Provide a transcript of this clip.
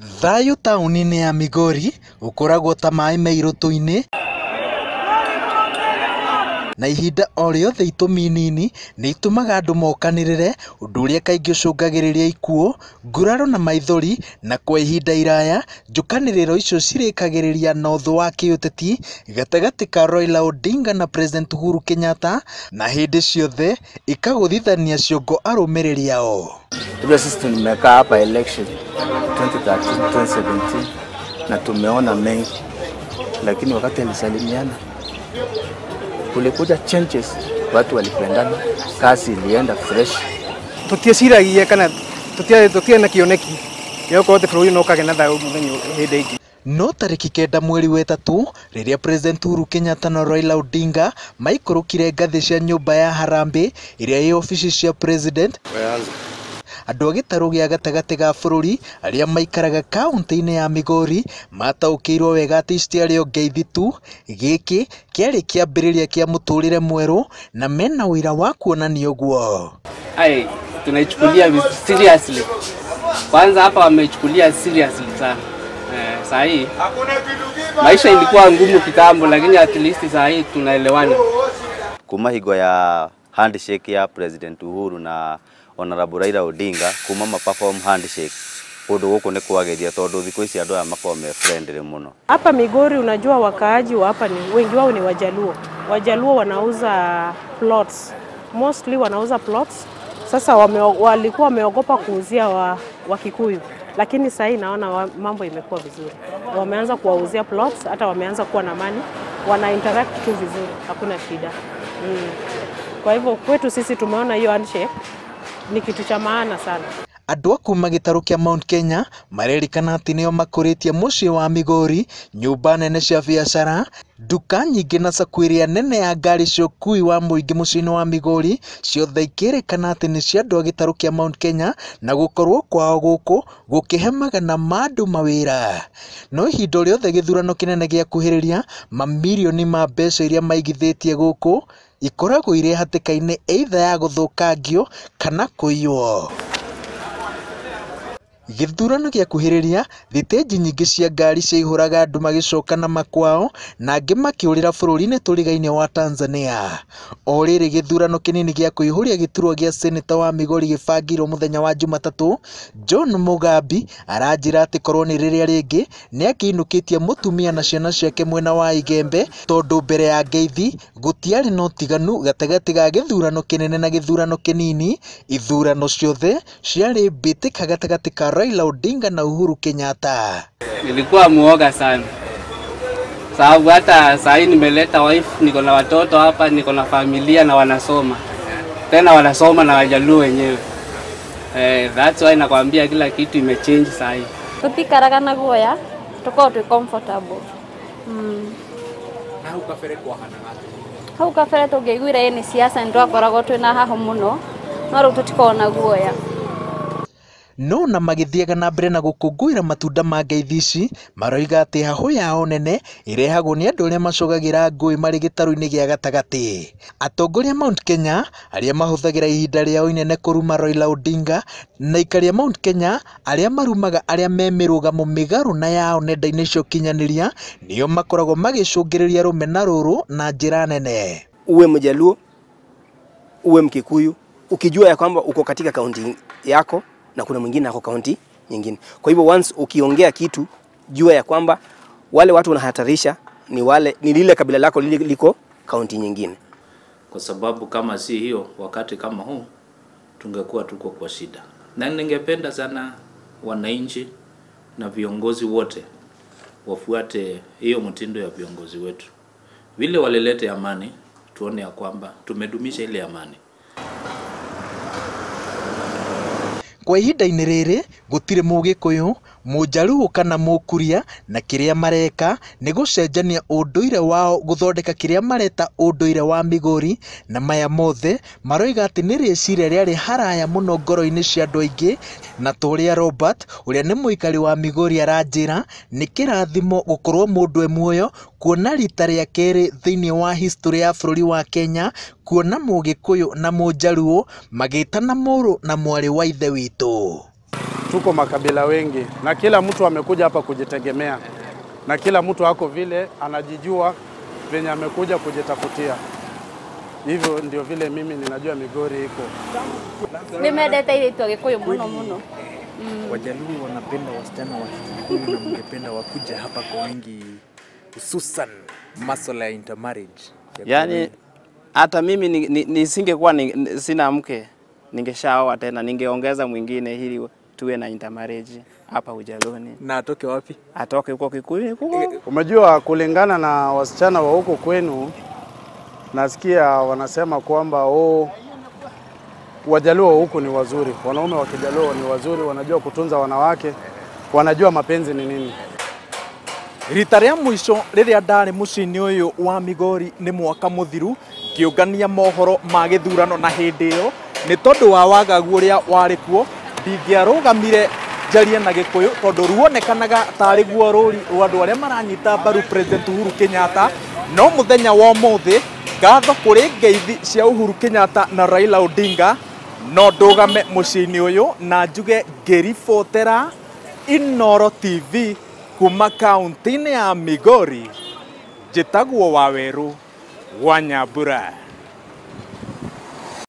Thayo tauni-inĩ ya Migori ũkoragwo ta maĩ me iroto-inĩ, na ihinda o rĩothe itũmi nini nĩ itũmaga andũ mokanĩrĩre, ũndũ ũrĩa kaingĩ ũcũngagĩrĩria ikuũ, nguraro na maithori, na kwa ihinda iraya njũkanĩrĩro icio cirĩkagĩrĩria na ũthũ wa kĩũteti gatagati ka Raila Odinga na President Uhuru Kenyatta, na hĩndĩ ciothe ikagũthithania ciongo arũmĩrĩri ao. Sisi tumekaa hapa election 2013, 2017 na tumeona mengi, lakini wakati alisalimiana kulikuja changes, watu walipendana, kazi ilienda fresh. Tutiaciragia kana tutia na kioneki yoko te bururi no kage na thayo mũthenya hĩndĩ ĩngĩ. No tarĩki kenda mweri wa ĩtatũ rĩrĩa President Uhuru Kenyatta na Raila Odinga maikũrũkire ngathĩ cia nyũmba ya Harambee ĩrĩa ĩ ofici cia President, andũ a gĩtaru gĩa gatagati ga bũrũri arĩa maikaraga kaunti-inĩ ya Migori mataũkĩirwo wega atĩ citiarĩ o ngeithi tu, gĩkĩ kĩarĩ kĩambĩrĩria kĩa mũtũrĩre mwerũ na mena ũira wa kuonania ũguo. Tunaichukulia seriously. Kwanza hapa wamechukulia seriously sana. Saa hii maisha ilikuwa ngumu kitambo, lakini at least saa hii tunaelewana. Kuma higo ya handshake ya President Uhuru na Honorable Raila Odinga kuma ma-perform handshake, ũndũ gũkũ nĩ kwagĩria tondũ thikũ ici andũ aya makome friendly muno. Hapa Migori unajua wakaaji wa hapa ni wengi wao ni Wajaluo. Wajaluo wanauza plots. Mostly wanauza plots. Sasa walikuwa wameogopa kuuzia wa Kikuyu. Lakini sasa hii naona mambo imekuwa vizuri. Wameanza kuwauzia plots, hata wameanza kuwa na mali, wana interact tu vizuri, hakuna shida. Kwa hivyo kwetu sisi tumeona hiyo handshake ni kitu cha maana sana. Andũ a kuma gĩtaru kĩa Mount Kenya marerikana atĩ nĩo makũrĩtie mũciĩ wa Migori, nyũmba nene cia biacara, nduka nyingĩ na sacco ĩrĩa nene ya ngari cia ũkui wa mũingĩ mũciĩ-inĩ wa Migori, ciothe ikĩrĩkana atĩ nĩ cia andũ a gĩtaru kĩa Mount Kenya, na gũkorwo kwao gũkũ gũkĩhe magana ma andũ mawĩra. No ihinda rĩothe gĩthurano kĩnene gĩa kuhĩrĩria mamirioni ma mbeca iria maigithĩtie gũkũ ikoragwo irĩ hatĩka-inĩ either ya gũthũkangio kana kũiywo. Gĩthurano gĩa kuhĩrĩria thitĩnji nyingĩ cia ngari ciaihũraga andũ magĩcoka na makwao, na angĩ makĩũrĩra bũrũri-inĩ tũrigaine wa Tanzania. O rĩrĩ gĩthurano kĩnini gĩa kũihũria gĩturwa gĩa seneta wa Migori gĩbangirwo mũthenya wa Jumatatũ, John Mugambi aranjĩra atĩ korwo nĩ rĩrĩa rĩngĩ nĩakĩinũkĩtie mũtumia na ciana ciake mwena wa Igembe, tondũ mbere ya ngeithi gũtiarĩ na ũtiganu gatagati ga gĩthurano kĩnene na gĩthurano kĩnini. Ithurano ciothe ciarĩ mbĩtĩka gatagati ka Raila Odinga na Uhuru Kenyatta. Nilikuwa muoga sana, sababu hata saa hii nimeleta wife, niko na watoto hapa, niko na familia na wanasoma. Tena wanasoma na Wajaluo wenyewe. That's why nakwambia kila kitu imechange saa hii. Tutikaraga na guoya, tukao tu comfortable. Na ukafere kwa hana ngati. Hau kafere tũngĩiguire ni siasa ndio akoragwo twina haho muno, no rĩu tutikona guoya. No na magĩthiaga na mbere na gũkũngũĩra matunda ma ngeithi ici, maroiga atĩ hahũ yao nene ĩrehagwo nĩ andũ arĩa macogagĩra ngũĩ marĩ gĩtaru-inĩ gĩa gatagati. Atongoria Mount Kenya arĩa mahũthagĩra ihinda rĩao inene kũruma Raila Odinga, na ikaria Mount Kenya arĩa marumaga arĩa me mĩrũgamo mĩgarũ na yao nenda-inĩ cia ũkinyanĩria, nĩo makoragwo magĩcũngĩrĩria rũmena rũrũ na njĩra nene. Uwe Mjaluo, uwe Mkikuyu, ukijua ya kwamba uko katika kaunti yako na kuna mwingine ako kaunti nyingine. Kwa hivyo once ukiongea kitu, jua ya kwamba wale watu wanahatarisha ni lile kabila lako liko kaunti nyingine. Kwa sababu kama si hiyo, wakati kama huu tungekuwa tuko kwa shida. Na ningependa sana wananchi na viongozi wote wafuate hiyo mtindo ya viongozi wetu. Vile walilete amani, tuone ya kwamba tumedumisha ile amani. Kwa ihinda-inĩ rĩrĩ gũtirĩ Mũgĩkũyũ, Mũjaluo kana Mũkuria, na kĩrĩa mareka nĩ gũcenjania ũndũire wao gũthondeka kĩrĩa mareta ũndũire wa Migori, na maya mothe maroiga atĩ nĩ rĩciria rĩarĩ haraya mũno ngoro-inĩ cia andũ aingĩ, na tũrĩa Robert ũrĩa nĩ mũikari wa Migori aranjĩra nĩ kĩrathimo gũkorwo mũndũ muoyo, kuona rita rĩa kerĩ thĩinĩ wa history ya bũrũri wa Kenya, kuona Mũgĩkũyũ na Mũjaluo magĩtana mũrũ na mwarĩ wa ithe witũ. tuko makabila wengi na kila mtu amekuja hapa kujitegemea na kila mtu ako vile anajijua venye amekuja kujitafutia. Hivyo ndio vile mimi ninajua Migori iko. Nimedeta ile tu Gikuyu muno muno. Wajaluo wanapenda wasichana wa Kikuyu na mngependa wakuja hapa kwa wengi, hususan masuala ya intermarriage. Yani hata mimi nisingekuwa sina mke, ningeshaoa tena, ningeongeza mwingine ili tuwe na intermarriage hapa Ujaloni. Na atoke wapi? Atoke huko Kikuyu huko. Umejua kulingana na wasichana wa huko kwenu, nasikia wanasema kwamba Wajaluo huku ni wazuri. Wanaume wa Kijaluo ni wazuri, wanajua kutunza wanawake, wanajua mapenzi ni nini. Rita rĩa mũico rĩrĩa ndarĩ mũciĩ-inĩ ũyũ wa Migori nĩ mwaka mũthiru ngĩũngania mohoro ma gĩthurano, na hĩndĩ ĩyo nĩ tondũ wa wagagu ũrĩa warĩ kuo ndingĩarũgamire njarie na Gĩkũyũ tondũ ruonekanaga tarĩ guo rũri rwa andũ arĩa maranyita mbaru President Uhuru Kenyatta. No mũthenya wa ũmũthĩ ngatho kũrĩ ngeithi cia Uhuru Kenyatta na Raila Odinga, no ndũgame mũciĩ-inĩ ũyũ na njuge ngĩribotera Inooro TV kuma kaunti-inĩ ya Migori. Njĩtagwo Waweru wa Nyambura.